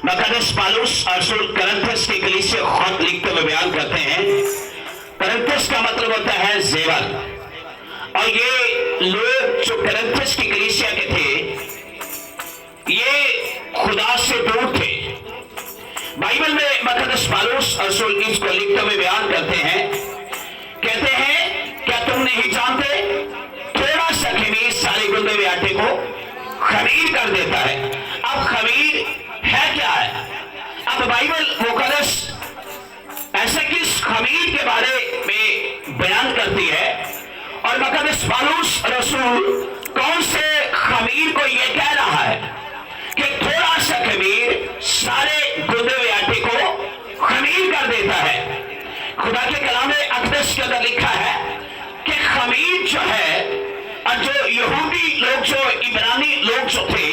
मकदस पालूस रसूल करंथस की कलीसिया को खत लिखते हुए बयान करते हैं। करंथस का मतलब होता है जेवर, और ये लोग जो करंथस की कलीसिया के थे ये खुदा से दूर थे। बाइबल में मकदस पालूस रसूल इसको लिखते हुए बयान करते हैं, कहते हैं क्या तुम नहीं जानते थोड़ा सा खमीर सारे गुंदे हुए आटे को खमीर कर देता है। अब खमीर है क्या है? अब बाइबल मुकद्दस ऐसा किस खमीर के बारे में बयान करती है, और मुकद्दस पालूस रसूल कौन से खमीर को यह कह रहा है कि थोड़ा सा खमीर सारे गुंदे हुए आटे को खमीर कर देता है। खुदा के कलाम अक़दस के अंदर लिखा है कि खमीर जो है, और जो यहूदी लोग जो इब्रानी लोग जो थे,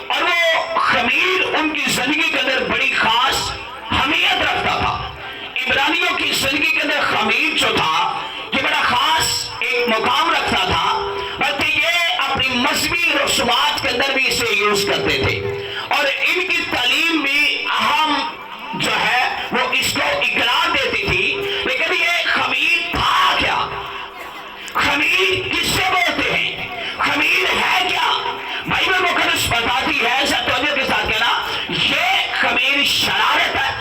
और वो खमीर उनकी जिंदगी के अंदर बड़ी खास अहमियत रखता था। इब्रानियों की जिंदगी के अंदर खमीर जो था ये बड़ा खास एक मुकाम रखता था, बल्कि ये अपनी मजहबी रसूमात के अंदर भी इसे यूज करते थे, और इनकी तालीम भी अहम जो है वो इसको इकरार देती थी। लेकिन ये खमीर था क्या? खमीर किससे बोलते हैं? खमीर है क्या? बाइबल मुकद्दस बताती है, सत्य के साथ कहना, ये खमीर शरारत है,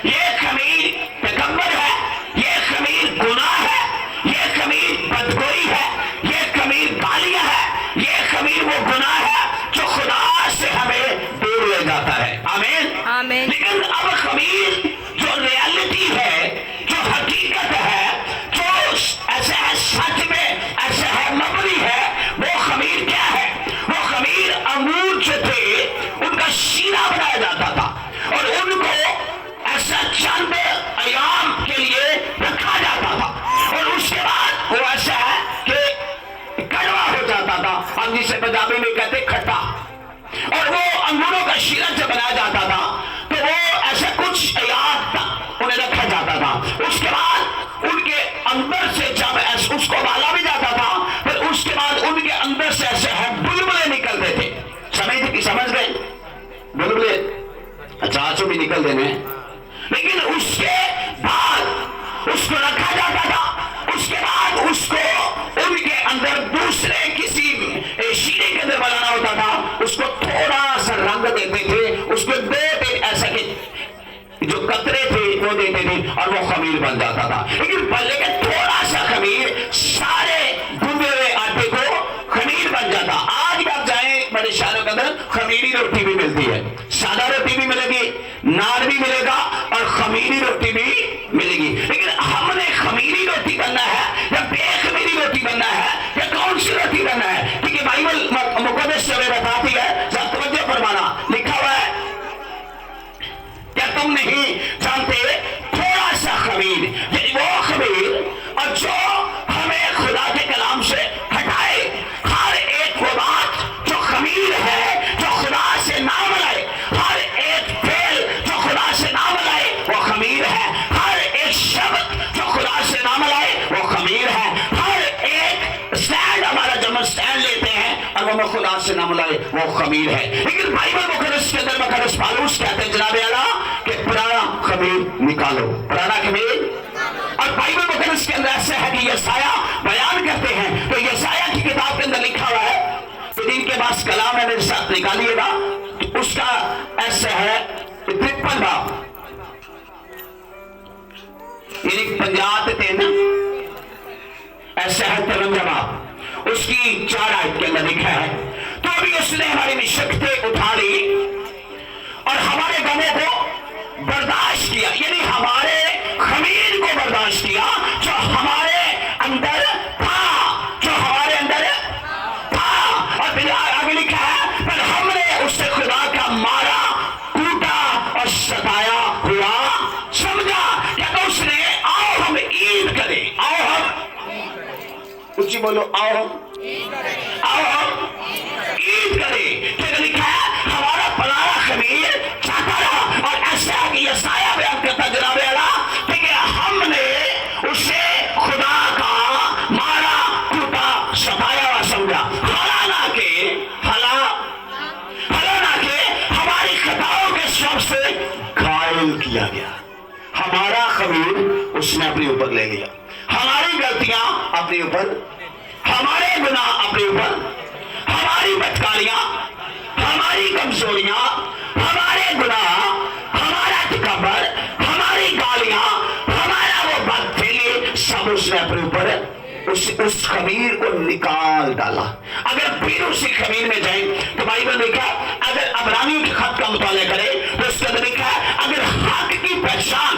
ये खमीर तकब्बर है, ये खमीर गुनाह है, ये खमीर बदगोई है, ये खमीर गालियां है, ये खमीर वो गुनाह है जो खुदा से हमें दूर ले जाता है। आमीन आमीन। लेकिन अब खमीर जो रियलिटी है, जो हकीकत है, जो ऐसा है सच में ऐसा है मबनी है, वो खमीर क्या है? वो खमीर अंगूर जो थे उनका शीरा बनाया जाता था, और उनको ऐसा चंद अयाम के लिए रखा जाता था, और उसके बाद वो ऐसा है कि कड़वा हो जाता था, हम जिसे पंजाबी में कहते खट्टा। और वो अंगूरों का शीरा जब बनाया जाता था तो वो ऐसा कुछ अयाम उन्हें रखा जाता था। उसके बाद उनके अंदर से जब उसको डाला भी जाता था, फिर उसके बाद उनके अंदर से ऐसे है बुलबुले निकलते थे। समझ गए? बुलबुले अच्छा आंसू भी निकल देने। लेकिन उसके बाद उसको रखा जाता था, उसके बाद उसको उनके अंदर दूसरे किसी शीरे के अंदर बनाना होता था, उसको थोड़ा सा रंग देते थे, उसको 2-3 ऐसा के जो कतरे थे वो देते थे, और वो खमीर बन जाता था। लेकिन थोड़ा सा खमीर सारे गुंदे हुए आटे को खमीर बन जाता। आज आप जाए बड़े शहरों के अंदर खमीरी रोटी भी मिलती है, सादा रोटी भी मिलेगी, नान भी मिलेगा, और खमीरी रोटी भी मिलेगी। लेकिन हमने खमीरी रोटी बनना है या बेखमीरी रोटी बनना है, या कौन सी रोटी बनना है? क्योंकि बाइबल मुकद्दस से बताती है, जब तवज्जो फरमाना, लिखा हुआ है क्या तुम नहीं जानते थोड़ा सा खमीर, ये वो खमीर और जो हमें खुदा के कलाम से हटाए हर एक वो बात जो खमीर है, जो खुदा से ना मिलाए, हर एक फेल जो खुदा से ना मिलाए वो खमीर है, हर एक शब्द जो खुदा से ना मिलाए वो खमीर है, हर एक स्टैंड हमारा जब हम स्टैंड लेते हैं और वो खुदा से ना मिलाए वो खमीर है। लेकिन बाइबल मुकद्दस के अंदर मुकद्दस पालूस कहते हैं जनाब आला कि पुराना खमीर निकालो, पुराना खमीर। और बाइबल मुकद्दस के अंदर ऐसे है कि यशाया बयान करते हैं, तो यशाया की किताब के अंदर लिखा हुआ है कि जिनके पास कलाम है मेरे साथ निकालिएगा, तो उसका ऐसे है 53 बाब, यानी 50 3 ऐसे है 53 बाब, उसकी 4 आयत के अंदर लिखा है, तो अभी उसने हमारी निशक्तें उठा ली और हमारे गमों को बर्दाश्त किया, यानी हमारे खमीर को बर्दाश्त किया जो हमारे अंदर था, जो हमारे अंदर था। और फिर आगे लिखा है पर हमने उससे खुदा का मारा, कूटा और सताया हुआ समझा। क्या तो उसने आओ हम ईद करें, आओ हम ऊंची बोलो, आओ हम ईद करें। क्या लिखा है? हमारा पुराना खमीर चाहता रहा, और ऐसा है कि यशाया बयान करता जनाबे आला कि हमने उसे खुदा का मारा, कूटा, सताया हुआ समझा। हालांकि हमारी खताओं के सबसे किया गया। हमारा खमीर उसने अपने ऊपर ले लिया, हमारी गलतियां अपने ऊपर, हमारे गुनाह अपने ऊपर, हमारी बदकारियां, हमारी कमजोरियां, हमारे गुनाह, हमारा तकब्बर, हमारी गालियां, हमारा वो बदफेली, सब उसने अपने ऊपर उस खमीर को निकाल डाला। अगर फिर उसी खमीर में जाए तो बाइबल में लिखा, अगर अब्रानियों के खत का मुताला करें तो उसके अंदर लिखा है, अगर हक की पहचान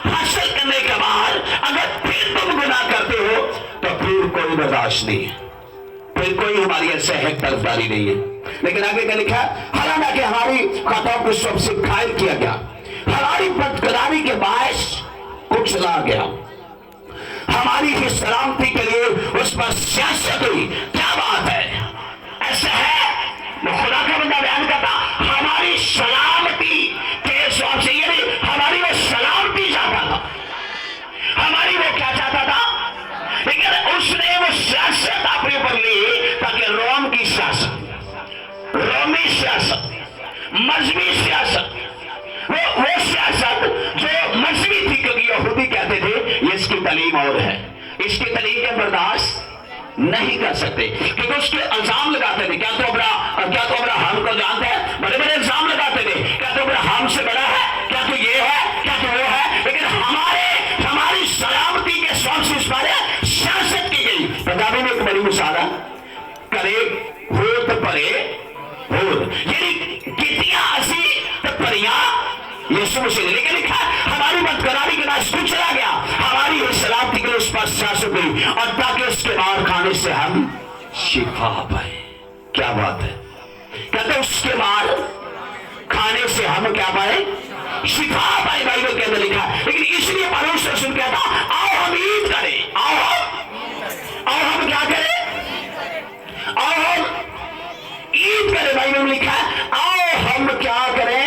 हासिल करने के बाद अगर फिर तुम गुनाह करते हो तो फिर कोई बर्दाश्त नहीं है, फिर कोई हमारी ऐसे है तरफदारी नहीं है। लेकिन आगे क्या लिखा है, हालांकि हमारी खताओं को सबसे घायल किया गया, हमारी बदकरारी के बायस कुचला गया, हमारी ही सलामती के लिए उस पर सियासत हुई। क्या बात है, ऐसा है वो खुदा का बंदा बयान करता, हमारी सलामती के हिसाब से, यानी हमारी वो सलामती चाहता था, हमारी वो क्या चाहता था, लेकिन उसने वो सियासत अपने ऊपर ली ताकि रोम की सियासत, रोमी सियासत, मजहबी सियासत, वो सियासत जो मजहबी थी, क्योंकि यहूदी कहते थे ये इसकी तालीम और है, इसकी तालीम के बर्दाश्त नहीं कर सकते, क्योंकि उसके इल्जाम लगाते थे, क्या तो अब्राहम को जानते हैं, बड़े बड़े इल्जाम लगाते थे, क्या तो अब्राहम से बड़ा है, क्या तो ये है, क्या तो वो है, लेकिन हमारी सलामती के शौक से इस बारे सियासत की गई। पंजाबी में एक बड़ी मिसाल है, करे हो तो परे हो, यानी कितियां असी तो परियां यीशु मसीह ने, लेकिन लिखा हमारी बदकरारी के नाश कुछ चला गया, हमारी सलामती के लिए उस पर सियासत हुई, और ताकि उसके मार खाने से हम शिफा पाए। क्या बात है, कहते उसके मार खाने से हम क्या पाए, शिफा पाए, बाइबल के अंदर लिखा है। लेकिन इसलिए पौलुस रसूल कहता, आओ हम ईद करें, आओ हम क्या करें, आओ हम ईद करें, बाइबल में लिखा है आओ हम क्या करें,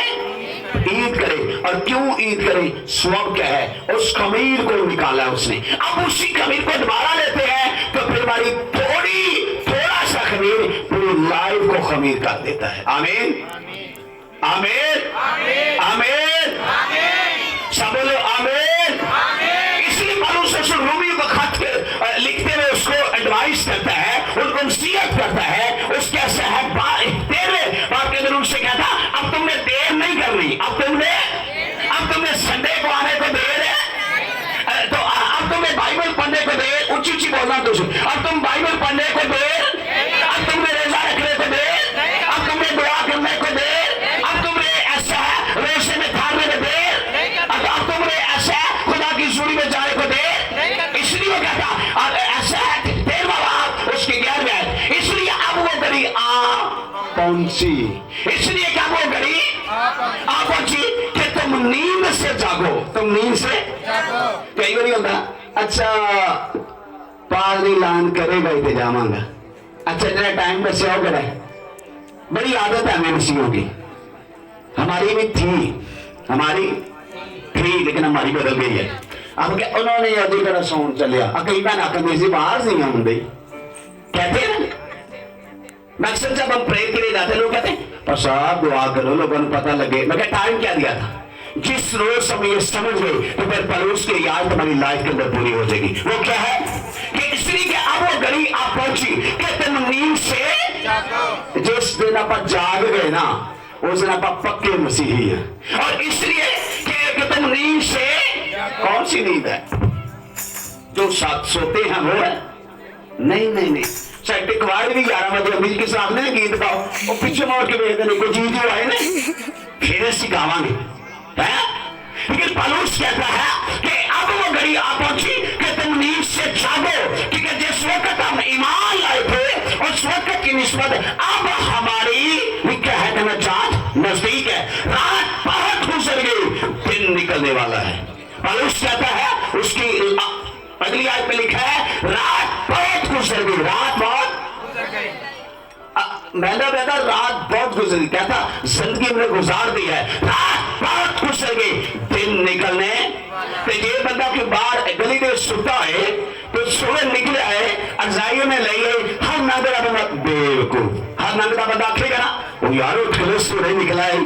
ईद करें। और क्यों ईद करें, स्वभाव क्या है, उस खमीर को निकाला उसने, अब उसी खमीर को दोबारा लेते हैं तो फिर हमारी थोड़ा सा खमीर पूरी लाइफ को खमीर कर देता है। आमीन आमीन आमीन, सब बोलो आमीन। इसलिए पौलुस रसूल रोमियों को खत लिखते हुए उसको एडवाइस करता है, उनको नसीहत करता है, उसके साहब 13वें बात के अंदर उनसे कहता, अब तुमने देर नहीं करनी, अब तुमने संडे को आने को देर है, तो अब तुम्हें बाइबल पढ़ने को देर, ऊंची बोलना तुझे, अब तुम बाइबल पढ़ने को देर, अब तुमने रोजा रखने को देर, अब तुमने दुआ करने को देर, अब तुमने ऐसा रोजे में थारने को देर, अब तुमने ऐसा खुदा की सूरी में जाने को देर। इसलिए वो कहता, और ऐसा है 13वां बात उसकी 11वीं आयत, इसलिए अब वो घड़ी आ पहुंची, इसलिए क्या वो घड़ी आ पहुंची कि तुम नींद से जागो, तुम नींद से कई बार होता, अच्छा पालनी लान करेगा ही तो जावांगा, अच्छा जरा टाइम पे से होगा, बड़ी आदत है हमें मसीहों की, हमारी भी थी लेकिन हमारी बदल गई है। अब क्या उन्होंने अभी तरह सोन चलिया, कई बार आकर से बाहर नहीं आते, कहते हैं ना, अक्सर जब हम प्रेयर के लिए जाते लोग कहते हैं पर साहब दुआ करो, लोगों को पता लगे। मैं टाइम क्या दिया था, जिस रोज हम ये समझ गए तो फिर पड़ोस की याद तुम्हारी लाइफ के अंदर पूरी हो जाएगी। वो क्या है कि इसलिए कि अब वो घड़ी आप पहुंची कि तुम नींद से, जिस दिन आप जाग गए ना उस दिन आप पक्के मसीही है, और इसलिए कि तुम नींद से, कौन सी नींद है जो साथ सोते हैं वो है, नहीं साइड कवाड़ भी 11 बजे अमीर के सामने गीत गाओ, वो पीछे मोड़ के भेजते नहीं, कोई चीज आए ना फिर ऐसी गावांगे, लेकिन पौलुस कहता है कि अब वो घड़ी आ पहुंची कि तुम नींद से जागो, क्योंकि जिस वक्त हम ईमान लाए थे उस वक्त की निस्बत अब हमारी क्या है कहना चाहत नजदीक है, रात बहुत गुजर गई, दिन निकलने वाला है। पौलुस कहता है, उसकी अगली आयत में लिखा है रात बहुत गुजर गई, रात बहुत मैंने कहता रात बहुत गुजर गई, कहता जिंदगी में गुजार दी है, रात बहुत गुजर गई, दिन निकलने। तो ये बंदा के बाहर गली में सुता है तो सुबह निकले है अजाइयों में ले गए, हर नंगा बंदा बेवकूफ, हर नंगा बंदा आखेगा ना वो यारो ठुलस तो नहीं निकला है,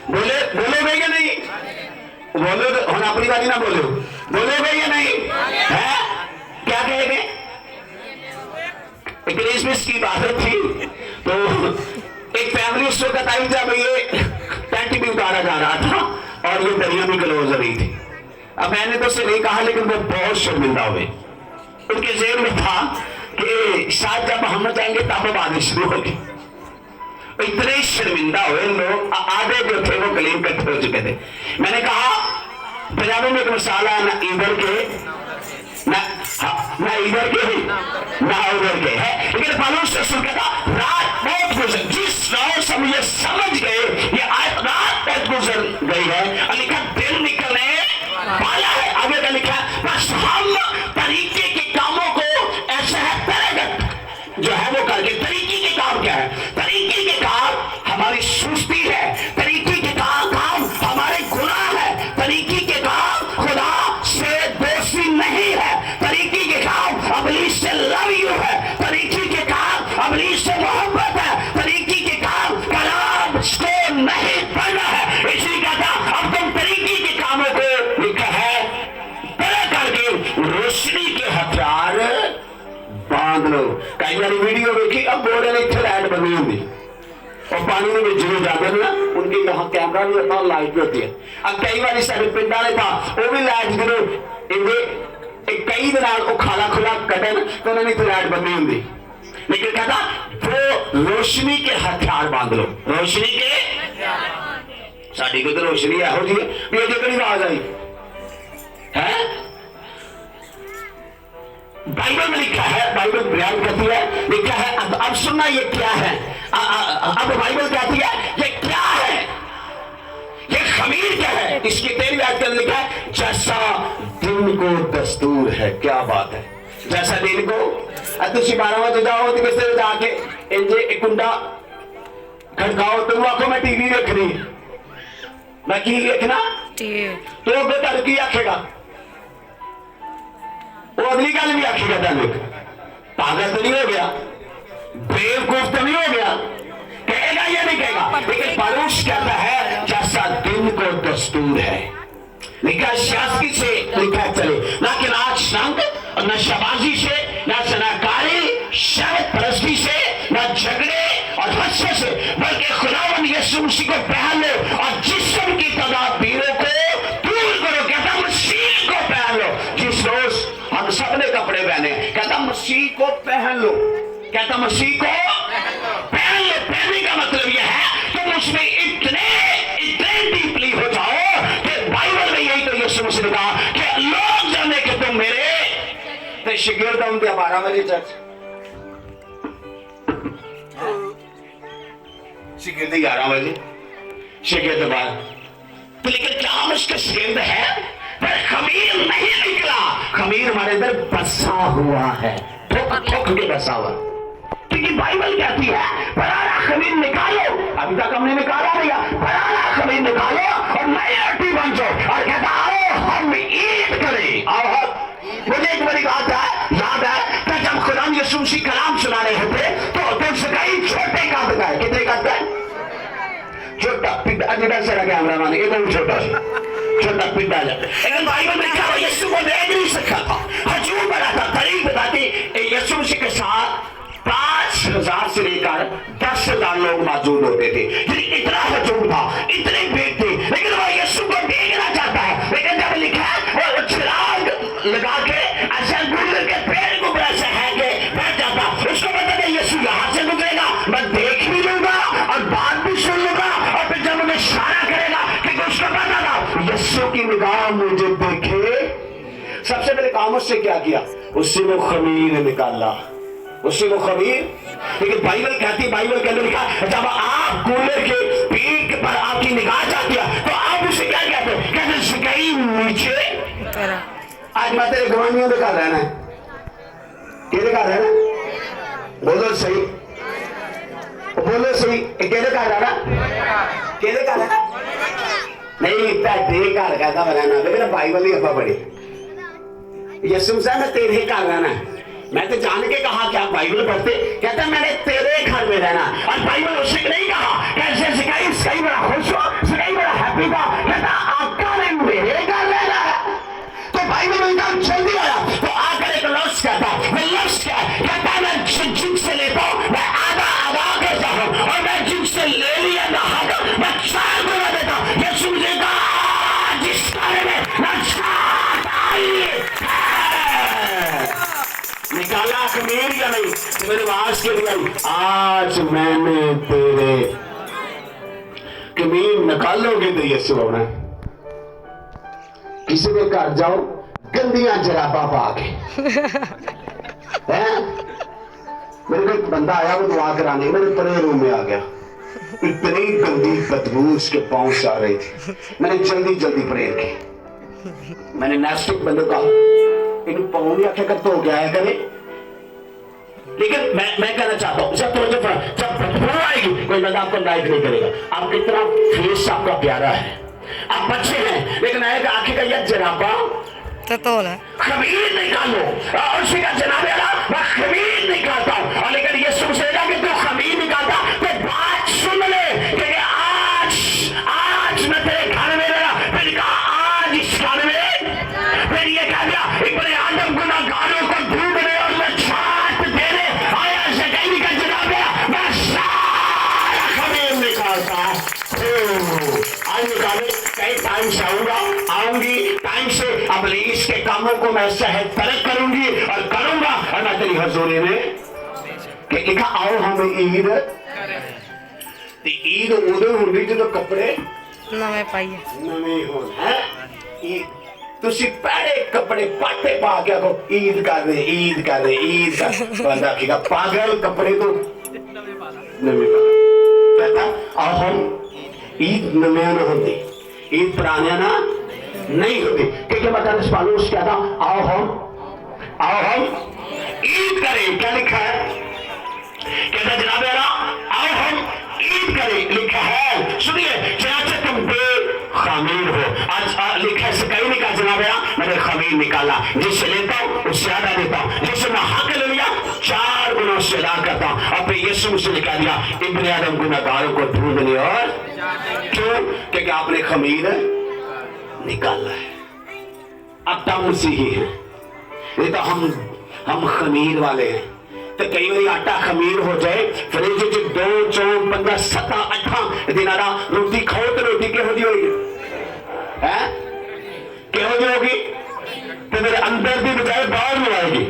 बोलोगे या नहीं? बोलो हम अपनी बारी ना बोलो, बोलोगे या नहीं है? क्या कहेंगे? क्रिसमस की इबादत थी तो एक फैमिली उस वक्त आई जब ये टेंट भी उतारा जा रहा था और ये दरिया भी क्लोज हो रही थी। अब मैंने तो उसे नहीं कहा लेकिन वो बहुत शर्मिंदा हुए। उनके जेब में था कि शायद जब हम जाएंगे तब बारिश शुरू होगी। इतने शर्मिंदा हुए लोग, आधे जो थे वो कलीम इकट्ठे हो चुके थे। मैंने कहा पंजाबी में एक मसाला ना इधर के ना इधर के ना उधर के है, लेकिन पौलुस रसूल कहता रात बहुत गुजर, जिस रात से मुझे समझ गए ये रात बहुत गुजर गई है और लिखा दिन निकलने वाला है। आगे का लिखा बस हम तरीके के कामों को ऐसा है तरगत जो है वो करके। तरीके के काम क्या है? तरीके के काम हमारी सुस्ती है, तरीके के काम हमारे गुनाह है, तरीके के काम खुदा से दोषी नहीं है, तरीके के काम अबलीस से लव यू है, तरीके के काम अबलीस से मोहब्बत है, तरीके के काम कलाम से नहीं पढ़ना है। इसी का था अब तुम तरीके के कामों को लिखा है तरह करके रोशनी के हथियार बांध लो। कई बार वीडियो देखी, अब बोर्ड ने इतने लाइट बनी होंगी और पानी में जरूर जाते हैं ना, उनके यहाँ कैमरा भी होता है, लाइट भी होती है। अब कई बार सारे पिंड वाले था वो भी लाइट जरूर कई दिन खाला खुला कटन तो उन्होंने इतनी लाइट बनी होंगी, लेकिन कहता वो रोशनी के हथियार बांध लो। रोशनी के साड़ी को तो रोशनी यहो जी भी अजे कड़ी आवाज आई है। बाइबल में लिखा है, बाइबल बयान करती है, लिखा है अब सुनना ये क्या है। अब बाइबल कहती है ये क्या है, ये खमीर क्या है। इसकी 13वीं आयत में लिखा है जैसा दिन को दस्तूर है। क्या बात है, जैसा दिन को तुम 12 बजे जाओ तो किसी जाके एक कुंडा खड़काओ तुम आखो मैं टीवी देख रही, मैं की देखना तो बेटा की आखेगा, वो अगली गल भी आखेगा तेन पागल तो नहीं हो गया, बेवकूफ तो नहीं हो गया, कहेगा या नहीं कहेगा। लेकिन पौलुस कहता है जैसा दिन को दस्तूर है, लिखा शास्त्री से लिखा चले ना कि नाच संग और न शबाजी से, न सनाकारी शब्द परस्ती से, न झगड़े और हंसे से, बल्कि खुदावंद यीशु मसीह को पहन लो और जिस्म की तदाबीरों को दूर करो। कहता मसीह को पहन लो। जिस रोज हम सबने कपड़े पहने, कहता मसीह को पहन लो, कहता मसीह को पहन लो। पहनने का मतलब यह है तुम उसमें इतने डीपली हो जाओ कि बाइबल में यही तो यीशु मसीह ने कहा कि लोग जाने कि तुम मेरे तो शिगिर्द होंगे। 12 बजे चर्च शिगिर्द 11 बजे शिगिर्द बाद तो, लेकिन क्या हम उसके शिगिर्द है? पर खमीर नहीं निकला, खमीर हमारे अंदर बसा हुआ है, ठोक के बसा हुआ। क्योंकि बाइबल कहती है पराना खमीर निकालो, अभी तक हमने निकाला नहीं, पराना खमीर निकालो और नई रोटी बन जाओ और कहता आओ हम ईद करें। आओ मुझे एक बड़ी बात है याद है कि जब खुदा यीशु मसीह कलाम सुना रहे थे तो कई छोटे काट गए, कितने काट गए? छोटा पिंडा से कैमरा माने एकदम छोटा पिंडा जाता। लेकिन बाइबल में लिखा यीशु को देख नहीं सकता था, हजूम बना था, तारीफ बताती यीशु मसीह के साथ 5,000 से लेकर 10,000 लोग मौजूद होते थे। इतना हजूम था, इतने भीड़ थी, लेकिन वो यीशु को देखना चाहता है। लेकिन जब लिखा है वो चिराग लगा के ऐसा गुजर के पेड़ को ऐसे है कि बैठ जाता, उसको पता नहीं यीशु यहाँ से गुजरेगा, मैं देख भी लूंगा और बात भी सुन लूंगा और फिर जब मुझे इशारा करेगा कि उसको पता था यीशु की निगाह मुझे देखे। सबसे पहले काम उससे क्या किया? उससे वो खमीर निकाला, उससे वो खमीर। लेकिन बाइबल कहती है, बाइबल के अंदर लिखा जब आप कूलर के पीठ पर आपकी निगाह जाती है तो आप उसे क्या कहते हैं? कहते सिकाई नीचे। आज मैं तेरे गवानियों में कर रहना है, केले का रहना, बोलो सही, बोलो सही, केले का रहना, केले का रहना नहीं तेरे का कहता रहना। लेकिन बाइबल ही अपा पढ़ी यीशु से मैं तेरे घर रहना है। मैं तो जान के कहा कि आप बाइबल पढ़ते, कहता मैंने तेरे घर में रहना। और बाइबल उससे नहीं कहा कैसे सिखाई, सही बड़ा खुश हो, सिखाई मुझसे ले लिया नहा कर मैं 4 गुना देता। यीशु मुझे कहा जिस कार्य में निकाला खमीर या नहीं, मेरे आवाज के लिए आज मैंने तेरे खमीर निकालोगे तो यीशु होना। किसी के घर जाओ गंदियां जराबा पा के मेरे को एक बंदा आया वो दुआ कराने, मेरे प्रेयर रूम में आ गया, इतनी गंदी बदबू उसके पांव से आ रही थी। मैंने जल्दी जल्दी प्रेयर की। मैंने नास्तिक बंदे कहा इन पांव में आके कर तो क्या है करे, लेकिन मैं कहना चाहता हूं जब बदबू आएगी कोई बंदा आपको लाइक नहीं करेगा। आप कितना फेस आपका प्यारा है, आप बच्चे हैं, लेकिन आएगा आखिर का यह जराबा खमीर निकालो और उसी का जनाब मैं खमीर निकालता हूं। और लेकिन ये सोचेगा कि तू खमीर निकालता तो बात सुन ले कि आज मैं तेरे घर में रहा, फिर कहा आज इस घर में, फिर ये कह दिया एक बड़े आदम गुनाहगारों को ढूंढने और मैं छाट देने आया से कहीं का जनाब मैं सारा खमीर निकालता आज निकाले। कई टाइम से आऊंगी टाइम से अपने इसके कामों को मैं सहज तरक करूंगी और करूंगा और मैं तेरी हजूरी में लिखा आओ हमें ईद ईद उदो होगी जो कपड़े नवे पाइए नवे हो तुसी पहले कपड़े पाटे पा के आखो ईद कर दे ईद कर दे ईद कर बंदा आखेगा पागल कपड़े तो नवे कहता आओ हम ईद नवे ना होती ईद पुराने ना नहीं होती, क्योंकि मतानुस पालूस क्या था आओ हम ईद करें। क्या लिखा है कहता जनाब आओ हम ईद करें, लिखा है सुनिए चाचा तुम बेखमीर हो। आज लिखा है कहीं नहीं कहा जनाब मैंने खमीर निकाला, जिससे लेता हूं उससे ज्यादा देता हूं, जिससे मैं हक ले लिया 4 गुना से अदा करता हूं। और फिर यीशु से लिखा दिया इब्ने आदम गुनाहगारों को ढूंढने और क्यों, क्योंकि आपने खमीर निकाला है। अब तब मसीही है, नहीं तो हम खमीर वाले हैं। तो कई बार आटा खमीर हो जाए फिर 2 4 15 17 18 दिन रोटी खाओ तो रोटी क्यों दी होगी है क्यों दी होगी तो मेरे अंदर भी बजाय बाहर में आएगी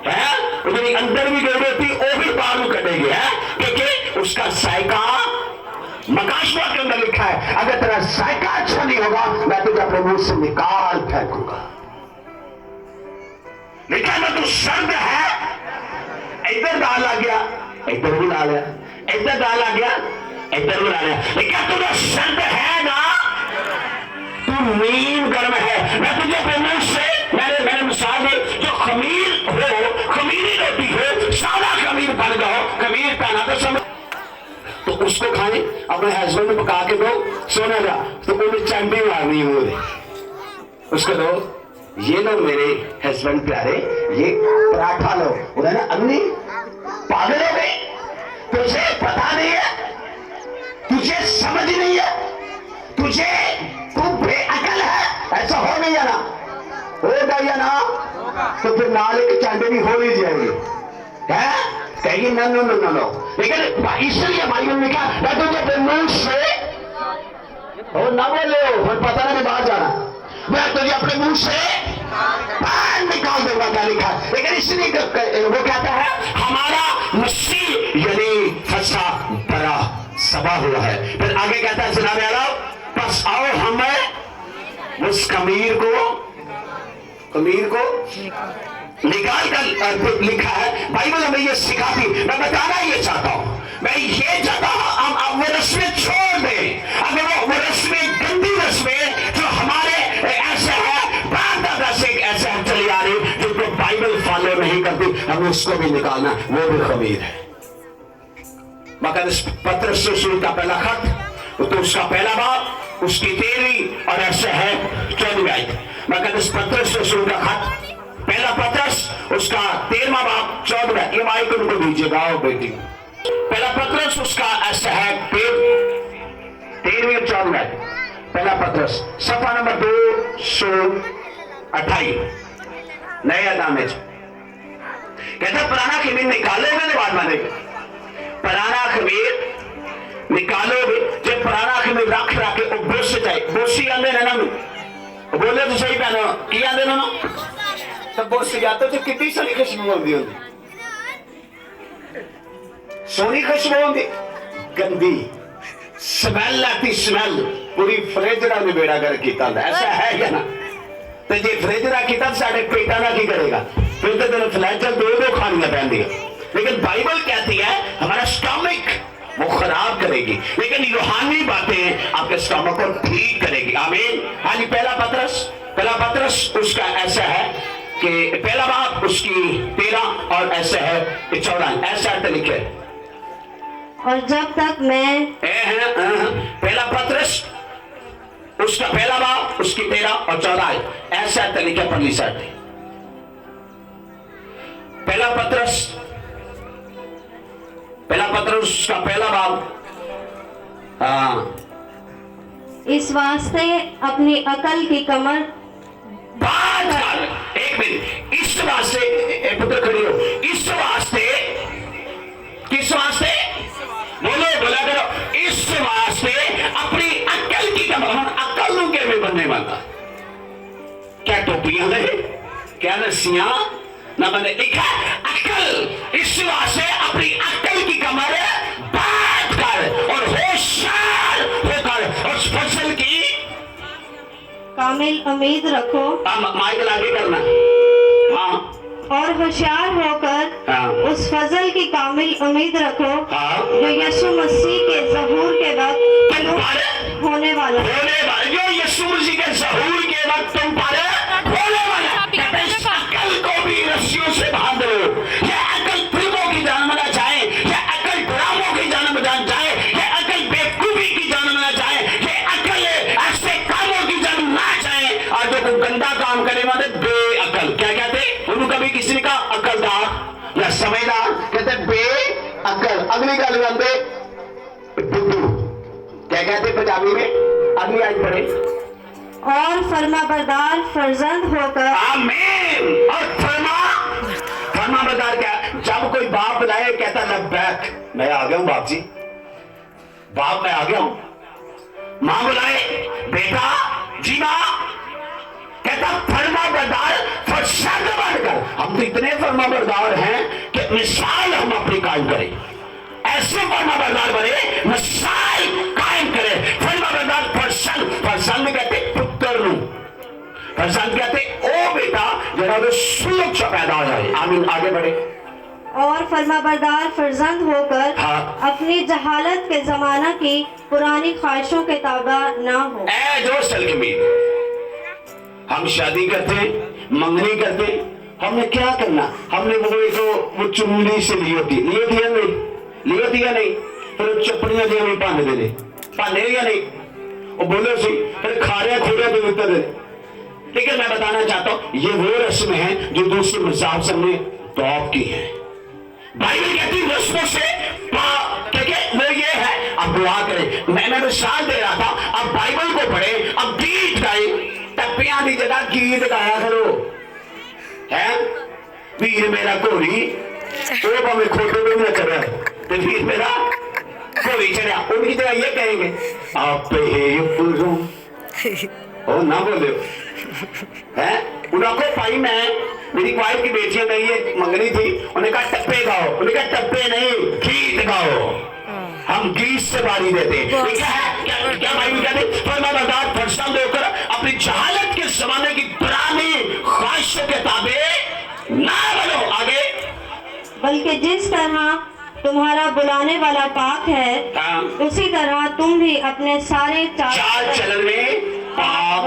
है, मेरी अंदर भी गई रोटी वो भी बाहर में कटेगी है, क्योंकि उसका साइका मकाशवा के अंदर लिखा है अगर तेरा साइका अच्छा नहीं होगा मैं तुझे अपने मुंह से निकाल फेंकूंगा। लिखा ना तू सर्द है इधर डाल आ गया इधर भी डाल गया इधर डाल आ गया इधर भी डाल गया, लेकिन तुझे सर्द है ना तू नीम गर्म है। मैं तुझे अपने मुंह से मैंने मिसाल दी जो खमीर हो खमीरी रोटी हो सादा खमीर बन गया हो खमीर पहना तो समझ तो उसको खाए अपने हस्बैंड को पका के दो सोने का तो उन्हें चंडी मारनी है मुझे उसको दो ये लो मेरे हस्बैंड प्यारे ये पराठा लो उन्हें ना अन्नी पागल हो गए तुझे पता नहीं है तुझे समझ नहीं है तुझे तू बेअकल है ऐसा हो नहीं जाना होगा या ना तो फिर नाले की चंडी भी हो नहीं जाएगी है कहेगी न नो नो नो नो, लेकिन इसलिए भाई ने कहा मैं तुझे अपने मुंह से और ना बोले फिर पता नहीं बाहर जाना मैं तुझे अपने मुंह से बाहर निकाल दूंगा क्या लिखा, लेकिन इसलिए वो कहता है हमारा मसीह यानी फंसा बड़ा सभा हुआ है। फिर आगे कहता है जनाब आला बस आओ हमें उस खमीर को निकाल कर लिखा है बाइबल हमें ये सिखाती। मैं बताना ये चाहता हूं मैं ये चाहता हूं हम वो रस्में छोड़ दें, अगर वो रस्में गंदी रस्में जो हमारे ऐसे है बाप दादा से ऐसे हम चली आ रही जिनको बाइबल फॉलो नहीं करती हमें उसको भी निकालना वो भी खमीर है। मगर इस पत्र से शुरू का पहला खत तो उसका पहला बाब उसकी 13वीं और ऐसे है 14वीं आयत। मगर इस पत्र से शुरू का खत पहला पत्रस उसका 13वां बाब 14वां, ये माइक उनको दीजिएगा बेटी। पहला पत्रस उसका ऐसा है 13वीं और 14वां पहला पत्रस सफा नंबर 228 नया दामेज कहता पुराना खमीर निकाले मैंने बात माने पुराना खमीर निकालोगे जो पुराना कि रख रख के बुश जाए बुशी आंदे ने ना बोले तो सही पहनो की आंदे ना तो बुश या तो कितनी सारी खुशबू आती होती सोनी खुशबू होती गंदी स्मेल आती स्मेल पूरी फ्रिज का भी बेड़ा कर किया ऐसा है क्या ना तो जे फ्रिज का किया साढ़े पेटा का की करेगा फिर तो तेरे फ्लैचर दो खानियां पहनती लेकिन बाइबल कहती है हमारा स्टमक वो खराब करेगी लेकिन रूहानी बातें आपके स्टमक को ठीक करेगी आमीन। हाँ जी पहला पत्रस उसका ऐसा है कि पहला बाप उसकी 13 और ऐसा है 14 ऐसा लिखे और जब तक मैं पहला पत्रस उसका पहला बाप उसकी 13 और 14 ऐसा लिखे पहली साइड पहला पत्रस उसका पहला बाप इस वास्ते अपनी अकल की कमर बात कर एक मिनट इस वास्ते पुत्र खड़ी हो इस वास्ते किस वास्ते बोलो बोला करो इस वास्ते अपनी अकल की कमर अकल के में बनने वाला क्या टोपियां है क्या रस्सियां ना मैंने लिखा अकल इस वास्ते अपनी अकल की कमर बात कर और होशियार होकर उस फसल की कामिल उम्मीद रखो माइक आगे करना हाँ और होशियार होकर उस फजल की कामिल उम्मीद रखो जो यीशु मसीह के ज़हूर के वक्त होने वाला जो यीशु मसीह के ज़हूर के वक्त तुम पर होने वाला अकल को भी रस्सियों से बांध लो ये अकल फिल्मों की जान बना जाए ये अकल ड्रामों की जान बना जाए ये अकल बेवकूफी की जान बना जाए ये अकल ऐसे कामों की जान ना जाए और जो कोई गंदा काम करे वाले बेअकल क्या कहते उन्होंने कभी किसी ने कहा अकलदार या समझदार कहते बेअकल अगली गल करते बुद्धू क्या कहते पंजाबी में अगली आज पढ़े और फरमाबरदार फर्जंद होकर आमीन और फरमाबरदार क्या जब कोई बाप बुलाए कहता लब्बैक मैं आ गया हूं बाप जी बाप मैं आ गया हूं मां बुलाए बेटा जी मां कहता फरमाबरदार फर्जंद बनकर हम तो इतने फरमाबरदार हैं कि मिसाल हम अपनी कायम करें ऐसे फरमाबरदार बने मिसाल कायम करें फरमाबरदार फर्जंद कहते पुत्र नु फर्जंद कहते ओ बेटा जरा वो सुलभ पैदा हो जाए आमीन आगे बढ़े और फरमाबरदार फर्जंद होकर अपनी जहालत के जमाना की पुरानी ख्वाहिशों के ताबा ना हो ऐ जो सलकमीद हम शादी करते मंगनी करते हमने क्या करना हमने वो चुनरी से ली होती या नहीं फिर चपड़ियां जो नहीं भाने या नहीं वो बोले सी फिर खारिया खोरिया भी उत्तर दे लेकिन मैं बताना चाहता हूं ये वो रस्म है जो दूसरे मज़हब से हमने टॉप की है बाइबल कहती है रस्मों से वो ये है अब दुआ करें मैं मिसाल दे रहा था अब बाइबल को पढ़े अब गीत गाए टप्पियां की जगह गीत गाया करो है वीर मेरा घोड़ी वो भावे खोटे भी ना कर तो वीर मेरा घोड़ी चढ़ा उनकी जगह ये कहेंगे आप ओ ना बोले है उनको भाई मैं मेरी वाइफ की बेटियां गई है मंगनी थी उन्हें कहा टप्पे गाओ उन्हें कहा टप्पे नहीं गीत गाओ हम गीत से बारी देते क्या भाई कहते फरमाबरदार फर्जंद होकर अपनी जहालत के जमाने की पुरानी ख्वाहिशों के ताबे ना बनो आगे बल्कि जिस तरह तुम्हारा बुलाने वाला पाक है उसी तरह तुम भी अपने सारे चाल चलन में पाक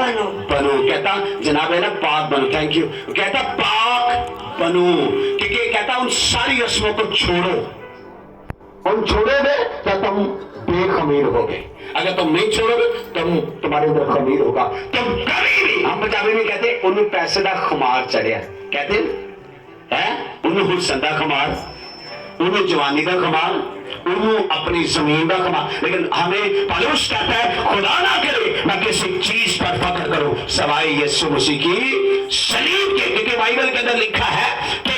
बनो कहता जनाब है ना पाक बनो थैंक यू कहता पाक बनो क्योंकि कहता उन सारी रस्मों को छोड़ो उन छोड़ोगे तो तुम बेखमीर होगे अगर तुम नहीं छोड़ोगे तुम तुम्हारे अंदर खमीर होगा तुम कभी भी हम पंजाबी में कहते उन्हें पैसे का खुमार चढ़िया कहते हैं उन्हें हुस्न का खुमार उन्हें जवानी का खुमार उन्हें अपनी जमीन का खुमार लेकिन हमें पलूस कहता है खुदा ना करे मैं किसी चीज पर फख्र करूं सवाई यीशु मसीह की सलीब के क्योंकि बाइबल के अंदर लिखा है कि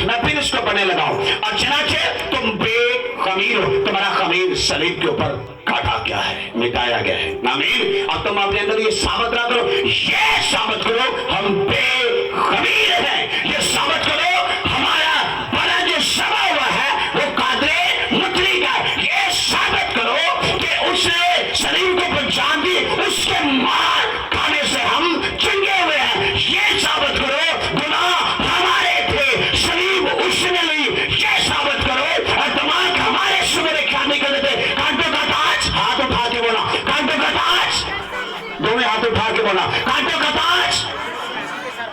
मैं फिर इसको पढ़ने लगाऊं और चनाचे तुम बेखमीर खमीर तुम्हारा खमीर सलीब के ऊपर काटा गया है, मिटाया गया है। आमीन। अब तुम अपने अंदर ये साबित ना करो, ये साबित करो हम बेखमीर हैं। ये साबित करो हमारा बड़ा जो समा हुआ है वो कादरे मुतली का। ये साबित करो कि उसने सलीब को पहचान दी, उसके मार खाने से हम चंगे हुए हैं। ये साबित करो गुनाह हमारे थे, सलीब उसने ली। ये साबित करो और दिमाग हमारे सुबह क्या निकल थे। कांटों का ताज, हाथ उठा के बोला कांटों का ताज, दोनों हाथ उठा के बोला कांटों का ताज,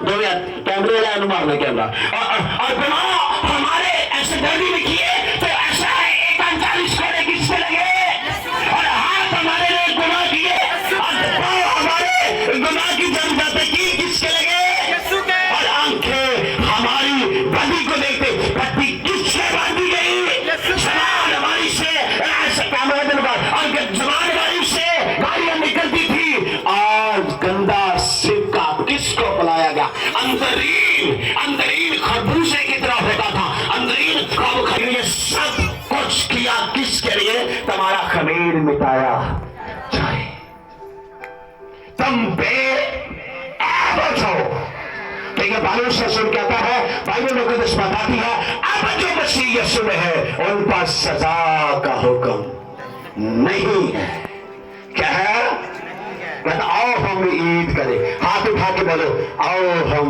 दोनों कैमरे वाला अनुमान कैमरा। और गुनाह हमारे ऐसे दर्दी में किए तो ऐसा है 41 कोड़े किसके लगे, और हाथ हमारे लिए गुनाह किए और पाँव हमारे गुनाह की जनजाते की किसके लगे, और आंखें हमारी बदी को देखते पत्ती किससे बांधी गई, जबान हमारी से कैमरा और जबान हमारी से गाड़ियां निकलती थी और गंदा सिक्का किसको बुलाया गया, अंदरीन खरबूजे की तरह होता था, अंदरीन ये सब कुछ किया किसके लिए, तुम्हारा खमीर मिटाया जाए, तुम बेऐब हो। तो ये बालूस रसूल कहता है, बाइबल मुकद्दस बताती है अब जो मसीह यीशु में है उन पर सजा का हुक्म नहीं है। क्या है? कहता आओ हम ईद करें। हाथ उठा के बोलो आओ हम,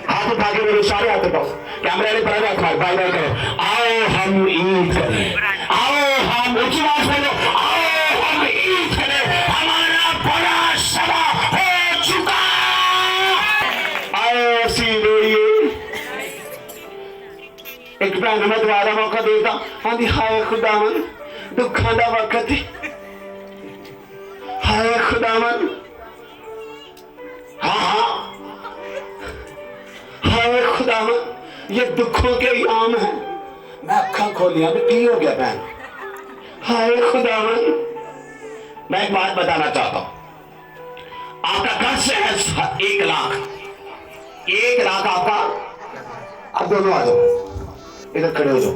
हाथ उठा के बोलो, सारे हाथ उठाओ, कैमरे वाले पड़ा हाथ बाय बाय करो। आओ हम ईद करें, आओ हम ऊंची आवाज बोलो आओ हम ईद करें, हमारा बड़ा समा हो चुका। आओ सीधे एक भैन मैं दोबारा मौका देता। हाँ जी हाय खुदावन दुखा का वक्त, हाय खुदावन, हाँ हाय खुदावन ये दुखों के याम है। मैं अखा खोलिया तो की हो गया बहन, हाय खुदावन। मैं एक बात बताना चाहता हूं, आपका कर्ज है 1 लाख, 1 लाख आपका। अब दोनों आ जाओ, इधर खड़े हो जाओ।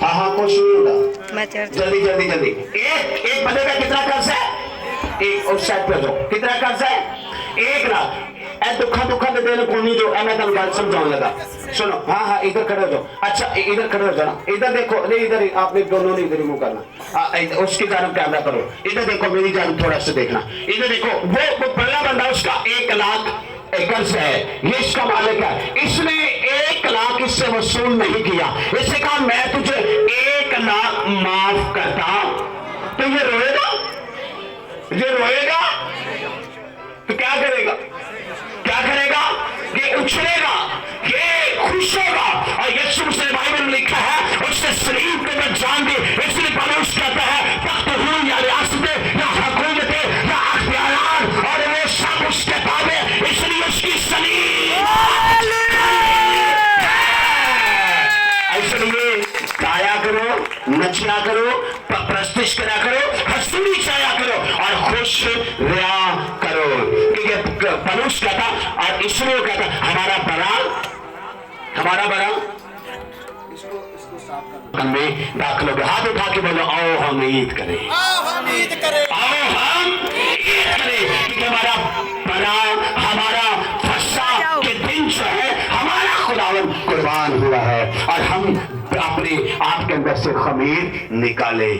हाँ हाँ कुछ नहीं होगा, जल्दी जल्दी जल्दी। एक बंदे का कितना कर्ज है, एक और साइड पे जाओ, कितना कर्ज है 1 लाख। ए दुखा दुखा दे देने कोनी जो मैं तुम बात समझाने लगा, सुनो। हाँ हाँ इधर खड़े हो जाओ, अच्छा इधर खड़े हो जाना, इधर देखो, नहीं इधर ही, आपने दोनों ने इधर ही मुंह करना, उसकी जानब कैमरा करो, इधर देखो मेरी जानब थोड़ा सा देखना, इधर देखो। वो पहला बंदा उसका 1 लाख कर्ज है, ये इसका मालिक है, इसने 1 लाख इससे वसूल नहीं किया, इसने कहा मैं तुझे 1 लाख माफ करता। तो ये रोएगा, ये रोएगा तो क्या करेगा, क्या करेगा, ये उछलेगा, ये खुश होगा। और यीशु से बाइबल में लिखा है उसने सलीब पे मैं जान दी, इसलिए पौलुस कहता है तख्त हूं या रियासत या हुकूमत या अख्तियार और वो सब उसके ताबे, इसलिए उसकी सलीब। इसलिए गाया करो, नचा करो, प्रस्तिश करा करो, हंसी छाया करो और खुश रहा करो। क्योंकि पौलुस कहता और इसलिए कहता हमारा बड़ा में दाखिल हो गया। हाथ उठा के बोलो आओ हम ईद करें, आओ हम ईद करें, आओ हम ईद करें। क्योंकि हमारा बड़ा, हमारा फसा के दिन जो है हमारा खुदावन कुर्बान हुआ है और हम अपने आप के अंदर से खमीर निकाले।